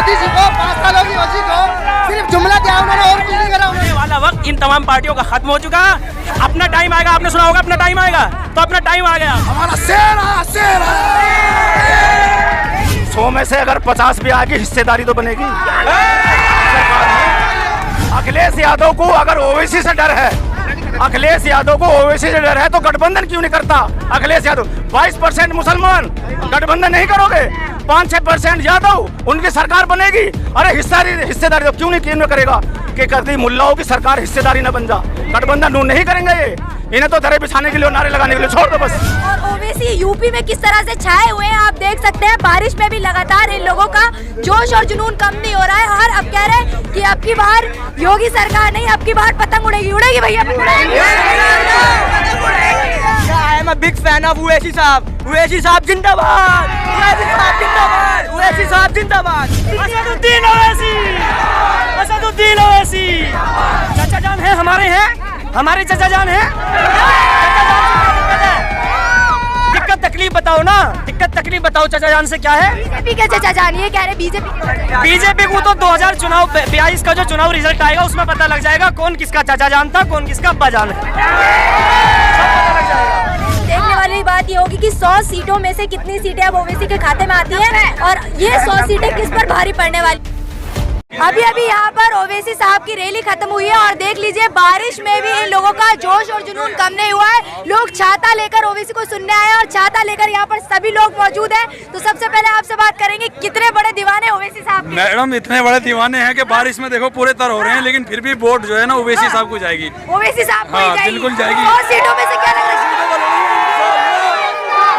मोदी जी को, 5 सालों की ओसी को सिर्फ जुमला दिया उन्होंने और कुछ नहीं करा। आने वाला वक्त इन तमाम पार्टियों का खत्म हो चुका। अपना टाइम आएगा, आपने सुना होगा अपना टाइम आएगा, तो अपना टाइम आ गया। हमारा शेर 100 में से अगर 50 भी आएगी हिस्सेदारी तो बनेगी। अखिलेश यादव को अगर ओवैसी से डर है, अखिलेश यादव को ओवैसी से डर है तो गठबंधन क्यों नहीं करता? अखिलेश यादव 22% मुसलमान, गठबंधन नहीं करोगे? 5-6% यादव, उनकी सरकार बनेगी। अरे हिस्सेदारी तो क्यों नहीं करेगा? कि करती मुल्लाओं की सरकार हिस्सेदारी न बन जा, गठबंधन नहीं करेंगे ये। इन्हें तो दरे बिछाने के लिए, नारे लगाने के लिए छोड़ दो बस। और ओवैसी यूपी में किस तरह से छाए हुए हैं आप देख सकते हैं। बारिश में भी लगातार इन लोगों का जोश और जुनून कम नहीं हो रहा है। और अब कह रहे हैं कि अब की बार योगी सरकार नहीं, अब की बार पतंग उड़ेगी। उड़ेगी भैया, I am a big fan of Owaisi साहब। ओवैसी साहब जिंदाबाद, ओवैसी साहब जिंदाबाद, ओवैसी साहब जिंदाबाद। असदुद्दीन ओवैसी, असदुद्दीन ओवैसी चाचा जान है, हमारे हैं, हमारे चाचा जान है। दिक्कत तकलीफ बताओ ना, दिक्कत तकलीफ बताओ चाचा जान से क्या है? बीजेपी के चाचा जान, ये कह रहे बीजेपी को तो 2022 का जो चुनाव रिजल्ट आएगा उसमें पता लग जाएगा कौन किसका चाचा जान था, कौन किसका अब्बा जान है। देखने वाली बात ये होगी कि 100 सीटों में से कितनी सीटें अब ओवैसी के खाते में आती हैं और ये 100 सीटें किस पर भारी पड़ने वाली। अभी यहाँ पर ओवैसी साहब की रैली खत्म हुई है और देख लीजिए बारिश में भी इन लोगों का जोश और जुनून कम नहीं हुआ है। लोग छाता लेकर ओवैसी को सुनने आए और छाता लेकर यहाँ पर सभी लोग मौजूद हैं। तो सबसे पहले आपसे बात करेंगे, कितने बड़े दीवाने ओवैसी साहब? मैडम इतने बड़े दीवाने हैं कि बारिश में देखो पूरे तर हो रहे हैं, लेकिन फिर भी वोट जो है ना ओवैसी साहब को जाएगी। ओवैसी साहब हाँ, बिल्कुल जाएगी। 100 सीटों में से क्या लग रहा है?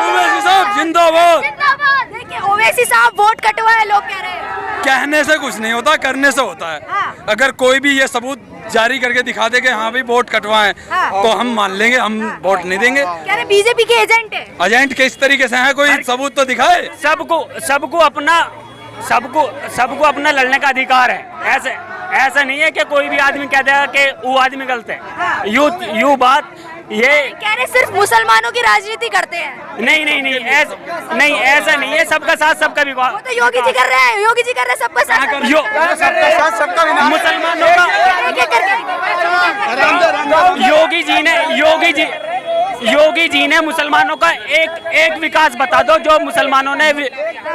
ओवैसी साहब जिंदाबाद। देखिए ओवैसी साहब वोट कटवाए लोग कह रहे हैं। कहने से कुछ नहीं होता, करने से होता है। हाँ। अगर कोई भी ये सबूत जारी करके दिखा दे कि हाँ भाई वोट कटवाएं, हाँ। तो हम मान लेंगे, हम वोट नहीं देंगे। कह रहे बीजेपी के एजेंट है। एजेंट किस तरीके से है, कोई सबूत तो दिखाए। सबको अपना लड़ने का अधिकार है। ऐसा नहीं है कि कोई भी आदमी कह देगा कि वो आदमी गलत है। हाँ। यू बात ये कह रहे सिर्फ मुसलमानों की राजनीति करते हैं। नहीं ऐसा नहीं है। सबका साथ सबका विकास। वो तो योगी जी कर रहे हैं, योगी जी कर रहे हैं सबका साथ सबका मुसलमानों का योगी जी ने मुसलमानों का एक विकास बता दो, जो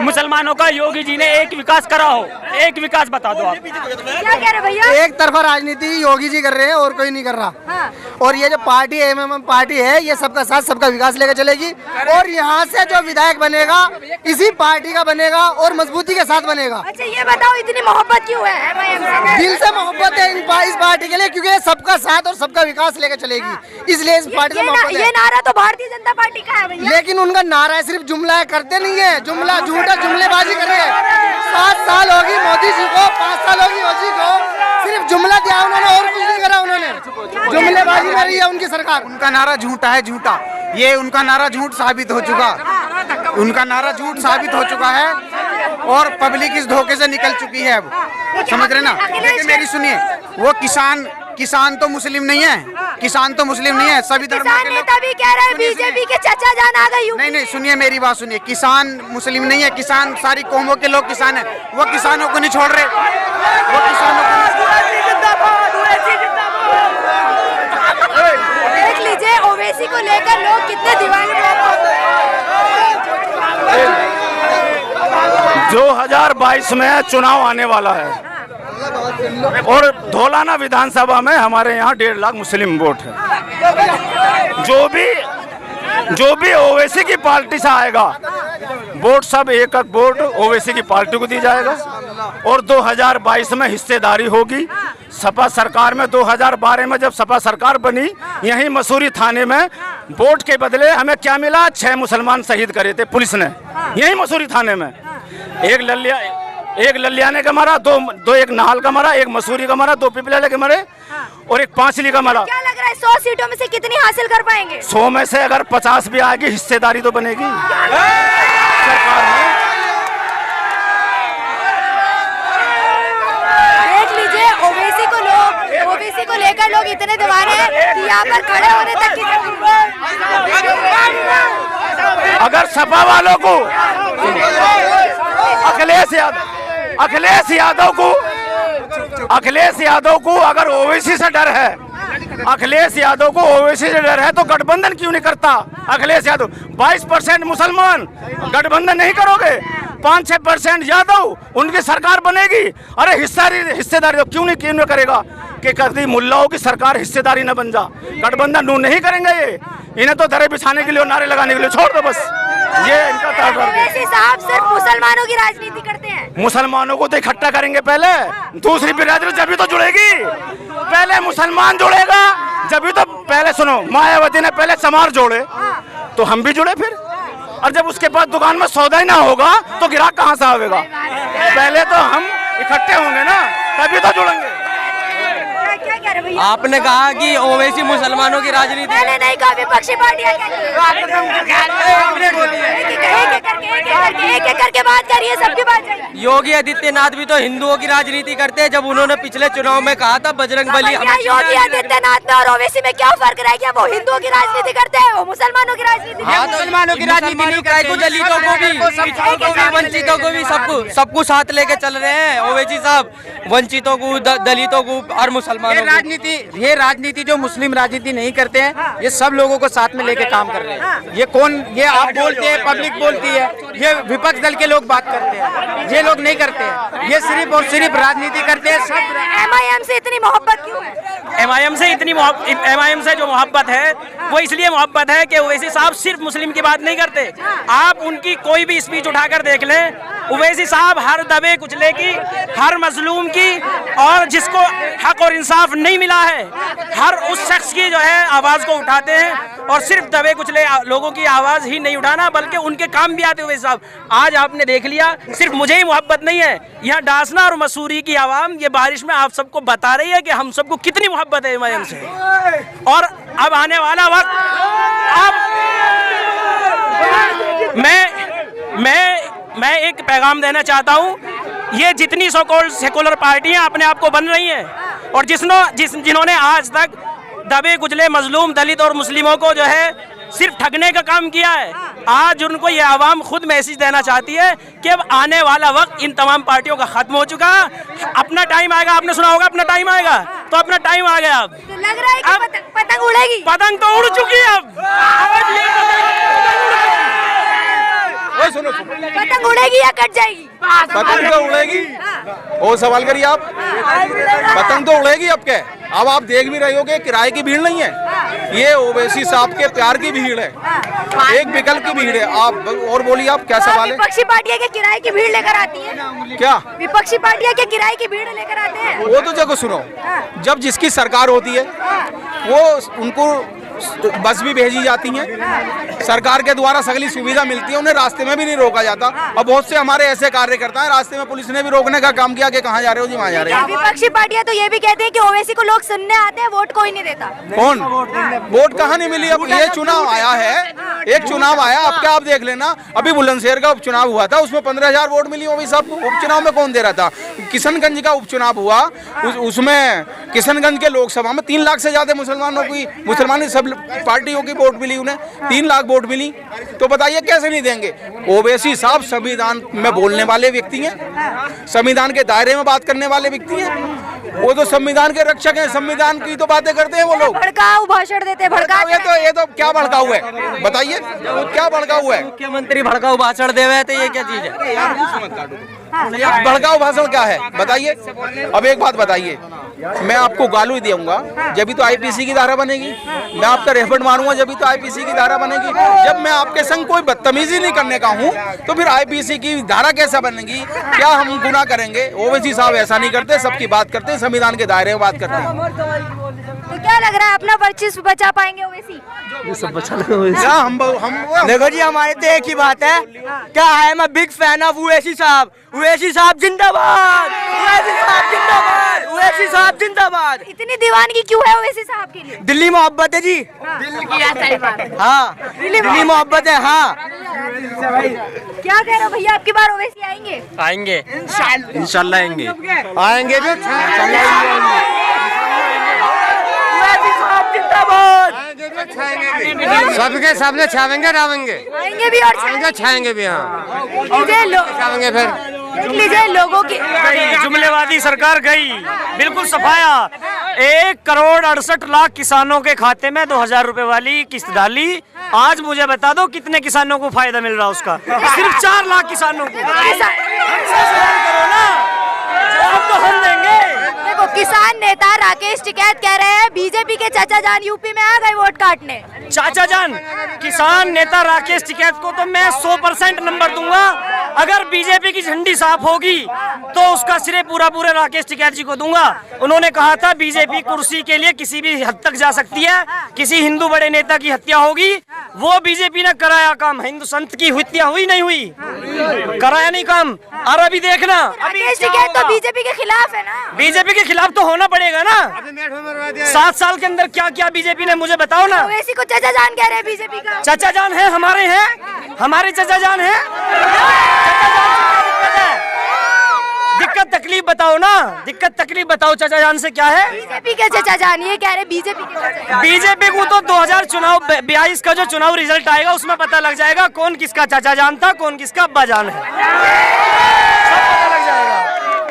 मुसलमानों का योगी जी ने एक विकास करा हो। एक विकास बता दो आप। क्या कह रहे भैया? एक तरफा राजनीति योगी जी कर रहे हैं और कोई नहीं कर रहा। हाँ। और ये जो पार्टी एमएमएम पार्टी है, ये सबका साथ सबका विकास लेकर चलेगी। और यहाँ से जो विधायक बनेगा इसी पार्टी का बनेगा और मजबूती के साथ बनेगा। अच्छा ये बताओ इतनी मोहब्बत क्यों है? दिल से मोहब्बत है इस पार्टी के लिए, क्योंकि ये सबका साथ और सबका विकास लेकर चलेगी, इसलिए इस पार्टी से मोहब्बत है। ये नारा तो भारतीय जनता पार्टी का है भैया। लेकिन उनका नारा है सिर्फ जुमला है, करते नहीं है। जुमला झूठा जुमलेबाजी कर रहे हैं। 7 साल होगी मोदी जी को, 5 साल होगी ओसी को, सिर्फ जुमला दिया उन्होंने और कुछ नहीं करा। उन्होंने जुमलेबाजी कर रही है उनकी सरकार। उनका नारा झूठा है, झूठा। ये उनका नारा झूठ साबित हो चुका, उनका नारा झूठ साबित हो चुका है और पब्लिक इस धोखे से निकल चुकी है। अब समझ रहे ना? लेकिन मेरी सुनिए, वो किसान तो मुस्लिम नहीं है, किसान तो मुस्लिम नहीं है। सभी धर्मों के लोग तभी कह रहे हैं बीजेपी के चाचा जान आ गए। नहीं सुनिए मेरी बात सुनिए, किसान मुस्लिम नहीं है, किसान सारी कौमों के लोग किसान है। वो किसानों को नहीं छोड़ रहे, वो किसानों को देख लीजिए ओवैसी को लेकर लोग कितने दीवाने। 2022 में चुनाव आने वाला है और धौलाना विधानसभा में हमारे यहाँ 1.5 लाख मुस्लिम वोट है। जो भी ओवैसी की पार्टी से आएगा वोट, सब एक वोट ओवैसी की पार्टी को दी जाएगा। और 2022 में हिस्सेदारी होगी। सपा सरकार में 2012 में जब सपा सरकार बनी, यहीं मसूरी थाने में वोट के बदले हमें क्या मिला? 6 मुसलमान शहीद करे थे पुलिस ने, यहीं मसूरी थाने में। एक ललियाने का मारा, दो एक नाहल का मारा, एक मसूरी का मारा, 2 पिपले के मरे और एक पांचली का मारा। क्या लग रहा है 100 सीटों में से कितनी हासिल कर पाएंगे? 100 में से अगर 50 भी आएगी हिस्सेदारी तो बनेगी सरकार में। देख लीजिए ओवैसी को लेकर लोग इतने दीवाने हैं कि यहाँ पर खड़े होने तक की। अगर सपा वालों को अखिलेश अखिलेश यादव को अगर ओवैसी से डर है, अखिलेश यादव को ओवैसी से डर है तो गठबंधन क्यों नहीं करता अखिलेश यादव? 22% मुसलमान, गठबंधन नहीं करोगे? 5-6% यादव, उनकी सरकार बनेगी। अरे हिस्सेदारी क्यों नहीं करेगा कि कभी मुल्लाओं की सरकार हिस्सेदारी न बन जा। गठबंधन नहीं करेंगे ये, इन्हें तो दरे बिछाने के लिए और नारे लगाने के लिए छोड़ दो बस। ये इनका ओवैसी साहब सिर्फ मुसलमानों की राजनीति करते हैं। मुसलमानों को तो इकट्ठा करेंगे पहले, दूसरी बिरादरी जब तो जुड़ेगी। पहले मुसलमान जुड़ेगा जब तो, पहले सुनो, मायावती ने पहले चमार जोड़े तो हम भी जुड़े फिर, और जब उसके बाद दुकान में सौदा ही ना होगा तो ग्राहक कहाँ से आवेगा? पहले तो हम इकट्ठे होंगे ना, तभी तो जुड़ेंगे। क्या कह रहे भैया? आपने कहा कि ओवैसी मुसलमानों की राजनीति। मैंने नहीं कहा, विपक्षी पार्टियां एक एक करके बात करिए, सबकी बात करिए। योगी आदित्यनाथ भी तो हिंदुओं की राजनीति करते हैं। जब उन्होंने पिछले चुनाव में कहा था बजरंग बली, योगी आदित्यनाथ में और ओवैसी में क्या फर्क रह गया? वो हिंदुओं की राजनीति करते हैं, वो मुसलमानों की राजनीति। हाँ, मुसलमानों की राजनीति नहीं करते तो दलितों को भी, वंचितों को भी, सबको साथ लेके चल रहे हैं ओवैसी साहब। वंचितों को, दलितों को और मुसलमानों को। ये राजनीति जो मुस्लिम राजनीति नहीं करते हैं, ये सब लोगों को साथ में लेके काम कर रहे हैं। ये आप बोलते हैं, पब्लिक बोलती है, ये विपक्ष दल के लोग बात करते हैं, ये लोग नहीं करते हैं। ये सिर्फ और सिर्फ राजनीति करते हैं। सब MIM से इतनी मोहब्बत क्यों है? MIM से जो मोहब्बत है वो इसलिए मोहब्बत है कि ओवैसी साहब सिर्फ मुस्लिम की बात नहीं करते। आप उनकी कोई भी स्पीच उठाकर देख लें, ओवैसी साहब हर दबे कुचले की, हर मजलूम की, और जिसको हक और इंसाफ नहीं मिला है, हर उस शख्स की जो है आवाज को उठाते हैं। और सिर्फ दबे कुचले लोगों की आवाज ही नहीं उठाना, बल्कि उनके काम भी आते हुए साहब। आज आपने देख लिया, सिर्फ मुझे ही मोहब्बत नहीं है, यहाँ डासना और मसूरी की आवाम ये बारिश में आप सबको बता रही है कि हम सबको कितनी मोहब्बत है MIM से। और अब आने वाला वक्त, अब मैं एक पैगाम देना चाहता हूँ। ये जितनी सो कॉल्ड सेकुलर पार्टियां अपने आप को बन रही हैं, और जिन्होंने आज तक दबे कुचले मजलूम दलित और मुस्लिमों को जो है सिर्फ ठगने का काम किया है, आज उनको ये आवाम खुद मैसेज देना चाहती है कि अब आने वाला वक्त इन तमाम पार्टियों का खत्म हो चुका। अपना टाइम आएगा, आपने सुना होगा अपना टाइम आएगा, तो अपना टाइम आ गया। अब तो लग रहा है कि पतंग उड़ेगी। पतंग तो उड़ चुकी है। अब पतंग उड़ेगी या कट जाएगी? पतंग तो उड़ेगी। और सवाल करिए आप, पतंग तो उड़ेगी। अब क्या, अब आप देख भी रहे हो कि किराए की भीड़ नहीं है, ये ओवैसी साहब के प्यार की भीड़ है, एक विकल्प की भीड़ है। आप और बोलिए, आप क्या सवाल है? विपक्षी पार्टियां के किराए की भीड़ लेकर आती है क्या? विपक्षी पार्टियां के किराए की भीड़ लेकर आते हैं। वो तो जगह सुनो, जब जिसकी सरकार होती है वो उनको बस भी भेजी जाती हैं, सरकार के द्वारा सगली सुविधा मिलती है, उन्हें रास्ते में भी नहीं रोका जाता। और बहुत से हमारे ऐसे कार्यकर्ता हैं, रास्ते में पुलिस ने भी रोकने का काम किया कि कहाँ जा रहे हो जी, वहाँ जा रहे हैं। विपक्षी पार्टियां तो ये भी कहते हैं कि ओवैसी को लोग सुनने आते हैं, वोट कोई नहीं देता। कौन? वोट कहाँ नहीं मिली? अब ये चुनाव आया है, एक चुनाव आया, अब क्या आप देख लेना, अभी बुलंदशहर का उपचुनाव हुआ था, उसमें 15,000 वोट मिली ओवैसी साहब को। उपचुनाव में कौन दे रहा था? किशनगंज का उपचुनाव हुआ, उसमें किशनगंज के लोकसभा में 3 लाख से ज्यादा मुसलमान सब पार्टियों की वोट मिली, उन्हें 3 लाख वोट मिली। तो बताइए कैसे नहीं देंगे? ओवैसी साहब संविधान में बोलने वाले व्यक्ति हैं, संविधान के दायरे में बात करने वाले व्यक्ति हैं, वो तो संविधान के रक्षक हैं, संविधान की तो बातें करते हैं वो लोग। भड़काऊ भाषण देते, भड़काऊ। ये तो क्या भड़काऊ है बताइए, क्या भड़काऊ है? मुख्यमंत्री भड़काऊ भाषण दे रहे थे, ये क्या चीज है? भड़काऊ भाषण क्या है बताइए? अब एक बात बताइए, मैं आपको गाली दूंगा जब भी तो आईपीसी की धारा बनेगी, मैं आपका रेफर मारूंगा जब भी तो आईपीसी की धारा बनेगी। जब मैं आपके संग कोई बदतमीजी नहीं करने का हूँ तो फिर आईपीसी की धारा कैसा बनेगी? क्या हम गुनाह करेंगे? ओवैसी साहब ऐसा नहीं करते, सबकी बात करते हैं, संविधान के दायरे में बात करते हैं। तो क्या लग रहा है, अपना वर्चस्व बचा पाएंगे ओवैसी? देखो जी, हमारे तो एक ही बात है, क्या I am a big fan of Owaisi साहब। ओवैसी साहब जिंदाबाद, ओवैसी साहब जिंदाबाद, ओवैसी साहब जिंदाबाद। इतनी दीवानगी क्यों है ओवैसी साहब के लिए? दिल्ली मोहब्बत है जी। हाँ, दिल्ली मोहब्बत है। हाँ, क्या कह रहे हो भैया, आपकी बार ओवैसी आएंगे? आएंगे, इंशाल्लाह आएंगे। आएंगे भी, जिंदाबाद। सबके सामने छावेंगे, रावेंगे, आएंगे भी और छाएंगे भी। हाँ, छावेंगे फिर देख लीजिए लोगों की जुमलेवादी सरकार गई, बिल्कुल सफाया। 1,68,00,000 किसानों के खाते में 2,000 रुपए वाली किस्त डाली। आज मुझे बता दो कितने किसानों को फायदा मिल रहा उसका? सिर्फ 4 लाख किसानों को। करो ना, जवाब तो हम देंगे। देखो किसान नेता राकेश टिकैत कह रहे हैं बीजेपी के चाचा जान यूपी में आ गए वोट काटने। चाचा जान, किसान नेता राकेश टिकैत को तो मैं 100% नंबर दूंगा। अगर बीजेपी की झंडी साफ होगी तो उसका श्रेय पूरा राकेश टिकैत जी को दूंगा। उन्होंने कहा था बीजेपी कुर्सी के लिए किसी भी हद तक जा सकती है, किसी हिंदू बड़े नेता की हत्या होगी, वो बीजेपी ने कराया काम। हिंदू संत की हत्या हुई नहीं हुई, कराया नहीं काम। और अभी देखना, राकेश टिकैत तो बीजेपी के खिलाफ है ना। बीजेपी के खिलाफ तो होना पड़ेगा ना। 7 साल के अंदर क्या किया बीजेपी ने, मुझे बताओ ना। ओवैसी को चाचा जान कह रहे हैं बीजेपी का। चाचा जान है, हमारे हैं, हमारे चाचा जान है। दिक्कत तकलीफ बताओ ना, दिक्कत तकलीफ बताओ चाचा जान से क्या है। बीजेपी के चाचा जान ये कह रहे बीजेपी के चाचा जान। बीजेपी को तो 2022 का जो चुनाव रिजल्ट आएगा उसमें पता लग जाएगा कौन किसका चाचा जान था, कौन किसका अब्बा जान है, सब पता लग जाएगा।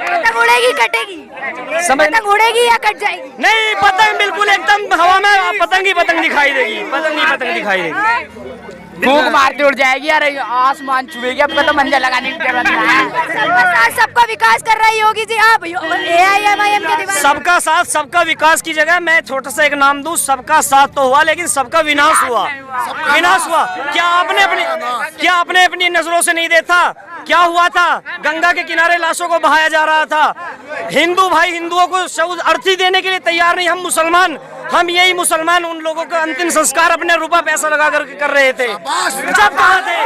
पतंग उड़ेगी कटेगी, पतंग उड़ेगी या कट जाएगी? नहीं, पतंग बिल्कुल एकदम हवा में पतंग ही पतंग दिखाई देगी, पतंग ही पतंग दिखाई देगी। फूंक मारते उड़ जाएगी यार, आसमान छुएगी। अब तो मंजर लगाने की जरूरत है। सबका विकास कर रही होगी जी आप AIMIM के दीवार। सबका साथ सबका विकास की जगह मैं छोटा सा एक नाम दूं, सबका साथ तो हुआ लेकिन सबका विनाश हुआ। विनाश हुआ क्या आपने अपनी नजरों से नहीं देखा? क्या हुआ था? गंगा के किनारे लाशों को बहाया जा रहा था। हिंदू भाई हिंदुओं को शब्द अर्थी देने के लिए तैयार नहीं। हम मुसलमान, हम यही मुसलमान उन लोगों का अंतिम संस्कार अपने रुपया पैसा लगा कर रहे थे। जब कहाँ थे,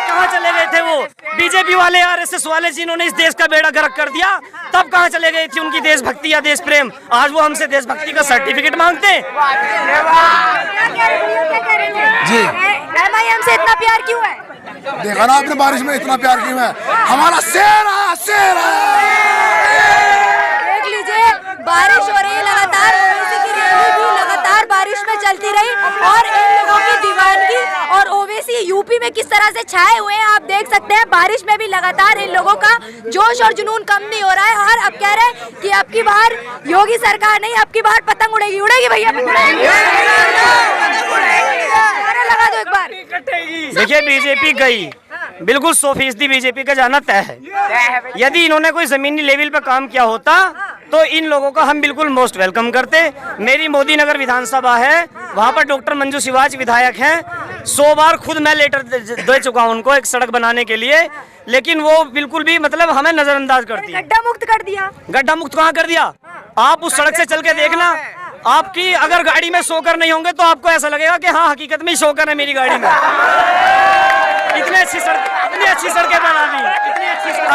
कहाँ चले गए थे वो बीजेपी वाले, RSS वाले जिन्होंने इस देश का बेड़ा गर्क कर दिया? तब कहाँ चले गए थी उनकी देशभक्ति या देश प्रेम? आज वो हमसे देशभक्ति का सर्टिफिकेट मांगते हैं। जी MIM से इतना प्यार क्यों है? देखा ना आपने, बारिश में इतना प्यार क्यों है? हमारा शेर है, शेर है। देख लीजिए बारिश हो रही है लगातार, ओवैसी की रैली भी लगातार बारिश में चलती रही और इन लोगों की दीवानगी और ओवैसी यूपी में किस तरह से छाए हुए हैं आप देख सकते हैं। बारिश में भी लगातार इन लोगों का जोश और जुनून कम नहीं हो रहा है और अब कह रहे हैं कि अब की बार योगी सरकार नहीं, अब की बार पतंग उड़ेगी। उड़ेगी भैया, लगा दो एक बार। देखिए बीजेपी गई, बिल्कुल 100% बीजेपी का जाना तय है। यदि इन्होंने कोई जमीनी लेवल पे काम किया होता तो इन लोगों का हम बिल्कुल मोस्ट वेलकम करते। मेरी मोदी नगर विधानसभा है, वहाँ पर डॉक्टर मंजू शिवाज विधायक हैं। 100 बार खुद मैं लेटर दे चुका हूँ उनको एक सड़क बनाने के लिए, लेकिन वो बिल्कुल भी मतलब हमें नजरअंदाज करती है। गड्ढा मुक्त कर दिया। गड्ढा मुक्त कहाँ कर दिया? आप उस सड़क से चल के देखना, आपकी अगर गाड़ी में शोकर नहीं होंगे तो आपको ऐसा लगेगा कि हाँ हकीकत में शोकर है मेरी गाड़ी में। इतनी अच्छी सड़कें बना दी, इतनी अच्छी सड़क।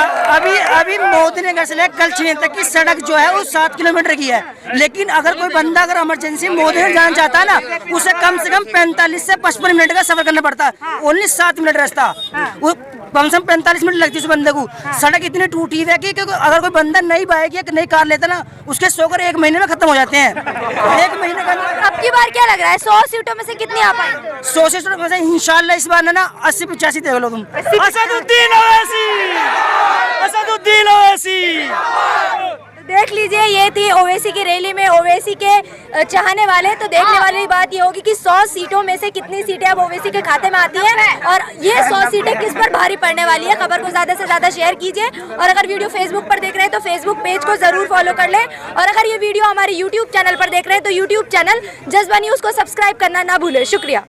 अभी मोदी नगर से लेकर कल छीने तक की सड़क जो है वो 7 किलोमीटर की है, लेकिन अगर कोई बंदा अगर इमरजेंसी मोदी नगर जाना चाहता है ना, उसे कम से कम 45 से 55 मिनट का सफर करना पड़ता है। ओनली 7 मिनट रास्ता, वो कम से कम 45 मिनट लगती है उस बंदे को। सड़क इतनी टूटी है कि अगर कोई बंदा नई बाइक या नई कार लेता ना, उसके शोकर 1 महीने में खत्म हो जाते हैं। 1 महीने का। अब की बार क्या लग रहा है 100 सीटों में से कितनी आ पाएंगे? 100 सीटों में से इंशाल्लाह इस बार ना 80-85 देख लो तुम। असदुद्दीन ओवैसी। देख लीजिए ये थी ओवैसी की रैली में ओवैसी के चाहने वाले। तो देखने वाली बात ये होगी कि 100 सीटों में से कितनी सीटें अब ओवैसी के खाते में आती हैं और ये 100 सीटें किस पर भारी पड़ने वाली है। खबर को ज्यादा से ज्यादा शेयर कीजिए और अगर वीडियो फेसबुक पर देख रहे हैं तो फेसबुक पेज को जरूर फॉलो कर लें और अगर ये वीडियो हमारे यूट्यूब चैनल पर देख रहे हैं तो यूट्यूब चैनल जज्बा न्यूज को सब्सक्राइब करना ना भूलें। शुक्रिया।